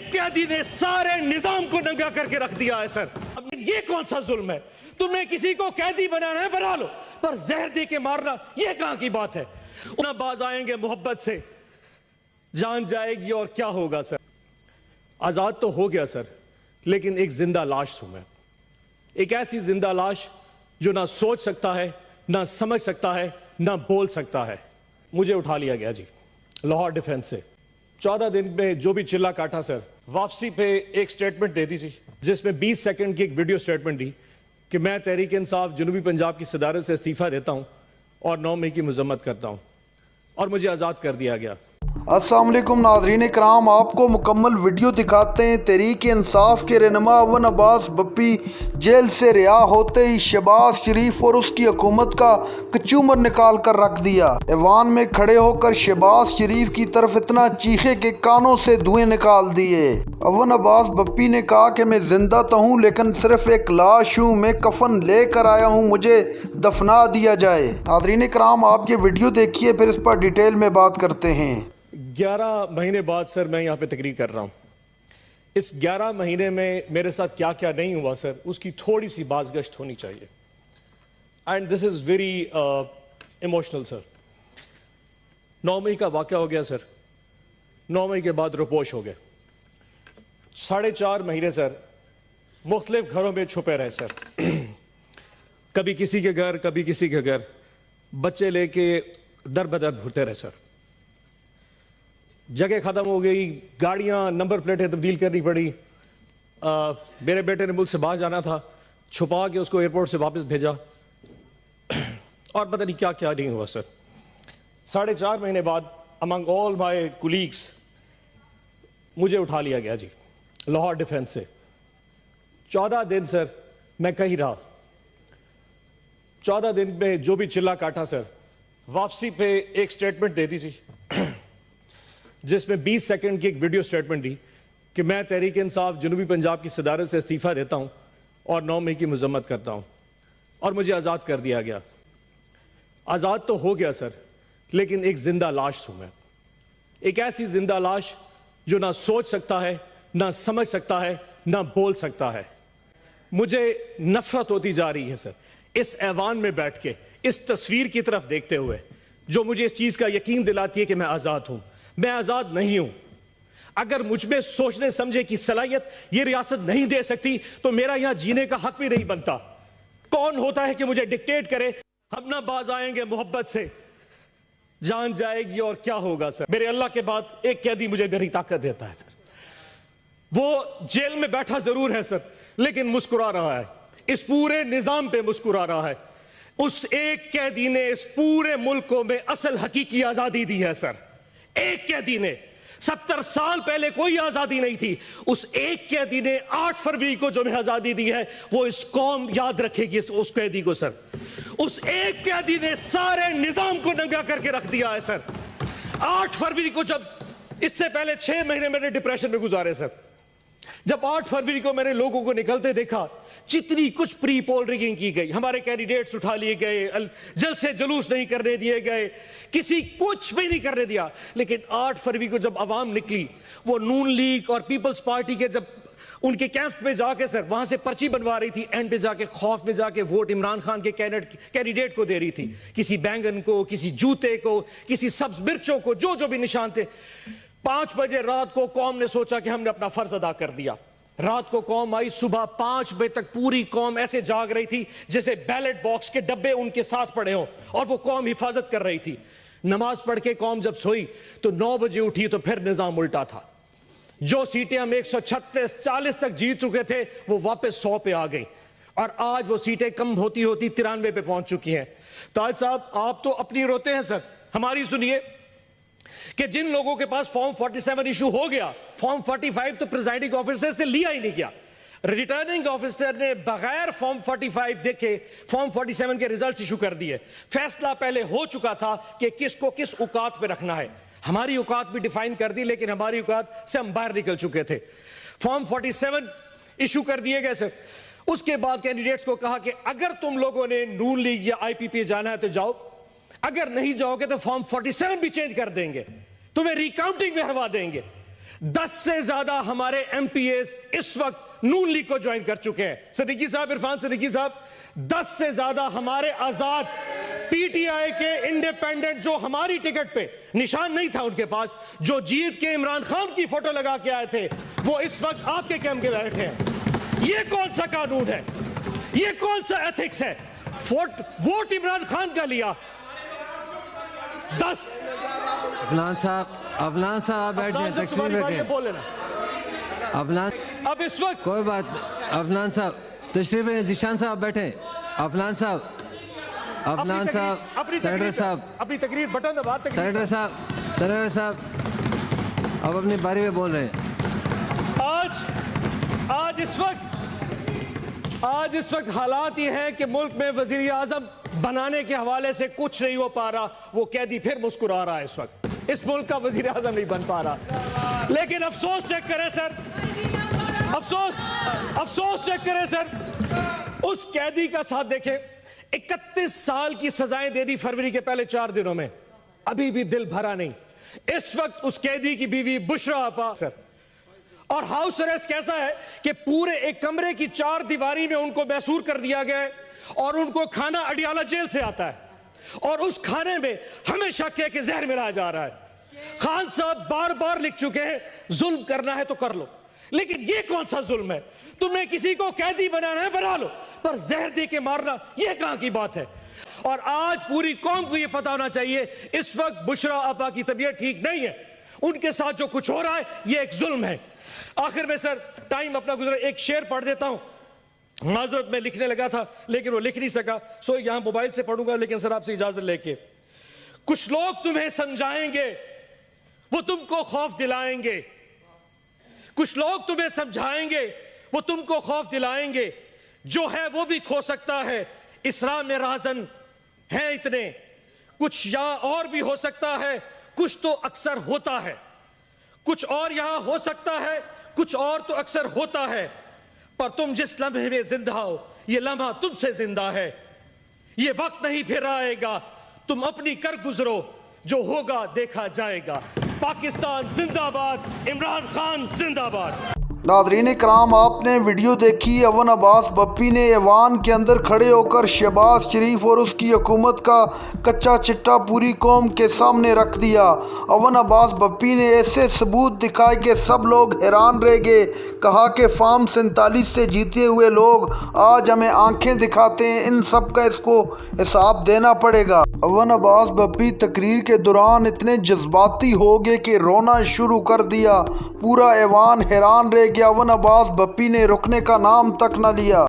एक कैदी ने सारे निजाम को नंगा करके रख दिया है सर। अब ये कौन सा जुल्म है? तुमने किसी को कैदी बनाना है बना लो, पर जहर दे के मारना ये कहां की बात है? उन्हें बाज आएंगे मोहब्बत से, जान जाएगी और क्या होगा सर। आजाद तो हो गया सर, लेकिन एक जिंदा लाश हूं मैं। एक ऐसी जिंदा लाश जो ना सोच सकता है, ना समझ सकता है, ना बोल सकता है। मुझे उठा लिया गया जी लाहौर डिफेंस से। 14 दिन में जो भी चिल्ला काटा सर, वापसी पे एक स्टेटमेंट दे दी थी जिसमें 20 सेकंड की एक वीडियो स्टेटमेंट दी कि मैं तहरीक इंसाफ जनूबी पंजाब की सदारत से इस्तीफा देता हूं और 9 मई की मजम्मत करता हूं, और मुझे आज़ाद कर दिया गया। अस्सलाम वालेकुम नाज़रीन इकराम, आपको मुकम्मल वीडियो दिखाते हैं। तहरीक इंसाफ के रहनुमा अवन अब्बास बप्पी जेल से रिहा होते ही शहबाज शरीफ और उसकी हुकूमत का कचूमर निकाल कर रख दिया। ऐवान में खड़े होकर शहबाज शरीफ की तरफ इतना चीखे के कानों से धुएं निकाल दिए। अवन अब्बास बप्पी ने कहा कि मैं जिंदा तो हूँ, लेकिन सिर्फ एक लाश हूँ, मैं कफन लेकर आया हूँ, मुझे दफना दिया जाए। नाज़रीन इकराम, आप ये वीडियो देखिए, फिर इस पर डिटेल में बात करते हैं। 11 महीने बाद सर मैं यहाँ पे तकरीर कर रहा हूँ। इस 11 महीने में मेरे साथ क्या क्या नहीं हुआ सर, उसकी थोड़ी सी बाज़गश्त होनी चाहिए। And this is very emotional sir. 9 मई का वाक़या हो गया सर। 9 मई के बाद रुपोश हो गए। 4.5 महीने सर मुख्तलिफ घरों में छुपे रहे सर। कभी किसी के घर, कभी किसी के घर, बच्चे लेके दर बदर घूरते रहे सर। जगह ख़त्म हो गई, गाड़ियां, नंबर प्लेटें तब्दील करनी पड़ी। मेरे बेटे ने मुल्क से बाहर जाना था, छुपा के उसको एयरपोर्ट से वापस भेजा, और पता नहीं क्या क्या नहीं हुआ सर। 4.5 महीने बाद अमंग ऑल माय कुलीग्स मुझे उठा लिया गया जी लाहौर डिफेंस से। 14 दिन सर मैं कहीं रहा। 14 दिन में जो भी चिल्ला काटा सर, वापसी पे एक स्टेटमेंट दे दी थी जिसमें 20 सेकंड की एक वीडियो स्टेटमेंट दी कि मैं तहरीक इंसाफ जनूबी पंजाब की सदारत से इस्तीफा देता हूं और 9 मई की मजम्मत करता हूं, और मुझे आज़ाद कर दिया गया। आज़ाद तो हो गया सर, लेकिन एक जिंदा लाश हूं मैं। एक ऐसी जिंदा लाश जो ना सोच सकता है, ना समझ सकता है, ना बोल सकता है। मुझे नफरत होती जा रही है सर इस ऐवान में बैठ के, इस तस्वीर की तरफ देखते हुए, जो मुझे इस चीज का यकीन दिलाती है कि मैं आज़ाद हूं। मैं आज़ाद नहीं हूं। अगर मुझ में सोचने समझे की सलाहियत ये रियासत नहीं दे सकती, तो मेरा यहां जीने का हक भी नहीं बनता। कौन होता है कि मुझे डिक्टेट करे? हम ना बाज आएंगे मोहब्बत से, जान जाएगी और क्या होगा सर। मेरे अल्लाह के बाद एक कैदी मुझे मेरी ताकत देता है सर। वो जेल में बैठा जरूर है सर, लेकिन मुस्कुरा रहा है, इस पूरे निजाम पे मुस्कुरा रहा है। उस एक कैदी ने इस पूरे मुल्क को में असल हकीकी आजादी दी है सर। एक कैदी ने, 70 साल पहले कोई आजादी नहीं थी। उस एक कैदी ने 8 फरवरी को जो हमें आजादी दी है, वो इस कौम याद रखेगी उस कैदी को सर। उस एक कैदी ने सारे निजाम को नंगा करके रख दिया है सर। 8 फरवरी को, जब इससे पहले 6 महीने मैंने डिप्रेशन में गुजारे सर। जब 8 फरवरी को मैंने लोगों को निकलते देखा, जितनी कुछ प्री पोल रिगिंग की गई, हमारे कैंडिडेट्स उठा लिए गए, जल्द से जुलूस नहीं करने दिए गए, किसी कुछ भी नहीं करने दिया। लेकिन 8 फरवरी को जब आवाम निकली, वो नून लीग और पीपल्स पार्टी के जब उनके कैंप्स में जाके सर वहां से पर्ची बनवा रही थी, एंड पे जाके खौफ में जाके वोट इमरान खान के कैंडिडेट को दे रही थी, किसी बैंगन को, किसी जूते को, किसी सब्ज मिर्चों को, जो जो भी निशान थे। 5 बजे रात को कौम ने सोचा कि हमने अपना फर्ज अदा कर दिया। रात को कौम आई, सुबह 5 बजे तक पूरी कौम ऐसे जाग रही थी जैसे बैलेट बॉक्स के डब्बे उनके साथ पड़े हों, और वो कौम हिफाजत कर रही थी। नमाज पढ़ के कौम जब सोई तो 9 बजे उठी तो फिर निजाम उल्टा था। जो सीटें हम 136-40 तक जीत चुके थे, वो वापस 100 पे आ गई, और आज वो सीटें कम होती होती 93 पे पहुंच चुकी हैं। ताज साहब, आप तो अपनी रोते हैं सर, हमारी सुनिए कि जिन लोगों के पास फॉर्म 47 इशू हो गया, फॉर्म 45 तो प्रिजाइडिंग ऑफिसर से लिया ही नहीं गया। रिटर्निंग ऑफिसर ने बगैर फॉर्म 45 देखे फॉर्म 47 के रिजल्ट्स इशू कर दिए। फैसला पहले हो चुका था कि किसको किस औकात पे रखना है। हमारी औकात भी डिफाइन कर दी, लेकिन हमारी औकात से हम बाहर निकल चुके थे। फॉर्म 47 इशू कर दिए गए सर। उसके बाद कैंडिडेट्स को कहा कि अगर तुम लोगों ने नून लीग या IPP जाना है तो जाओ, अगर नहीं जाओगे तो फॉर्म 47 भी चेंज कर देंगे, तुम्हें रिकाउंटिंग में हरवा देंगे। 10 से ज्यादा हमारे MPAs इस वक्त नून लीग को ज्वाइन कर चुके हैं। सिद्दीकी साहब, इरफान सिद्दीकी साहब, 10 से ज्यादा हमारे आजाद PTI के इंडिपेंडेंट जो हमारी टिकट पे निशान नहीं था उनके पास, जो जीत के इमरान खान की फोटो लगा के आए थे, वो इस वक्त आपके कैंप के बैठे हैं। ये कौन सा कानून है? ये कौन सा एथिक्स है? वोट इमरान खान का लिया 10। अफलान साहब बैठ जाए, तकसीम रखें। बोल लेना अफलान, अब इस वक्त कोई बात। अफलान साहब तशरीफ रखें। जीशान साहब बैठे। अफलान साहब, सेनेटर साहब, अपनी तकरीर बटन दबा। सेनेटर साहब अब अपनी बारी में बोल रहे हैं। आज इस वक्त हालात ये हैं कि मुल्क में वजीर आजम बनाने के हवाले से कुछ नहीं हो पा रहा। वो कैदी फिर मुस्कुरा रहा है। इस वक्त इस मुल्क का वजीर आजम नहीं बन पा रहा। लेकिन अफसोस चेक करें सर, अफसोस चेक करें सर, उस कैदी का साथ देखें। 31 साल की सजाएं दे दी फरवरी के पहले 4 दिनों में, अभी भी दिल भरा नहीं। इस वक्त उस कैदी की बीवी बुशरा आपा सर, और हाउस अरेस्ट कैसा है कि पूरे एक कमरे की 4 दीवारी में उनको मैसूर कर दिया गया है और उनको खाना अडियाला जेल से आता है और उस खाने में हमेशा के जहर मिलाया जा रहा है। खान साहब बार बार लिख चुके हैं, जुल्म करना है तो कर लो, लेकिन ये कौन सा जुल्म है? तुमने किसी को कैदी बनाना है, बना लो, पर जहर दे के मारना ये कहां की बात है? और आज पूरी कौम को ये पता होना चाहिए, इस वक्त बुशरा आपा की तबीयत ठीक नहीं है, उनके साथ जो कुछ हो रहा है ये एक जुल्म है। आखिर में सर, टाइम अपना गुजरा, एक शेर पढ़ देता हूं। माजरत में लिखने लगा था लेकिन वो लिख नहीं सका, सो यहां मोबाइल से पढ़ूंगा, लेकिन सर आपसे इजाजत लेके। कुछ लोग तुम्हें समझाएंगे, वो तुमको खौफ दिलाएंगे। कुछ लोग तुम्हें समझाएंगे, वो तुमको खौफ दिलाएंगे। जो है वो भी खो सकता है, इसरा में राजन है इतने, कुछ या और भी हो सकता है, कुछ तो अक्सर होता है। कुछ और यहां हो सकता है, कुछ और तो अक्सर होता है, पर तुम जिस लम्हे में जिंदा हो, ये लम्हा तुमसे जिंदा है। ये वक्त नहीं फिर आएगा, तुम अपनी कर गुजरो, जो होगा देखा जाएगा। पाकिस्तान जिंदाबाद, इमरान खान जिंदाबाद। नादरीन इकराम, आपने वीडियो देखी। अवन अब्बास बप्पी ने ऐवान के अंदर खड़े होकर शहबाज शरीफ और उसकी हुकूमत का कच्चा चिट्टा पूरी कौम के सामने रख दिया। अवन अब्बास बप्पी ने ऐसे सबूत दिखाए कि सब लोग हैरान रह गए। कहा कि फार्म 47 से जीते हुए लोग आज हमें आंखें दिखाते हैं, इन सब का इसको हिसाब देना पड़ेगा। अवन अब्बास बप्पी तकरीर के दौरान इतने जज्बाती हो गए कि रोना शुरू कर दिया। पूरा ऐवान हैरान रह गया। अवन अब्बास बप्पी ने रुकने का नाम तक न लिया।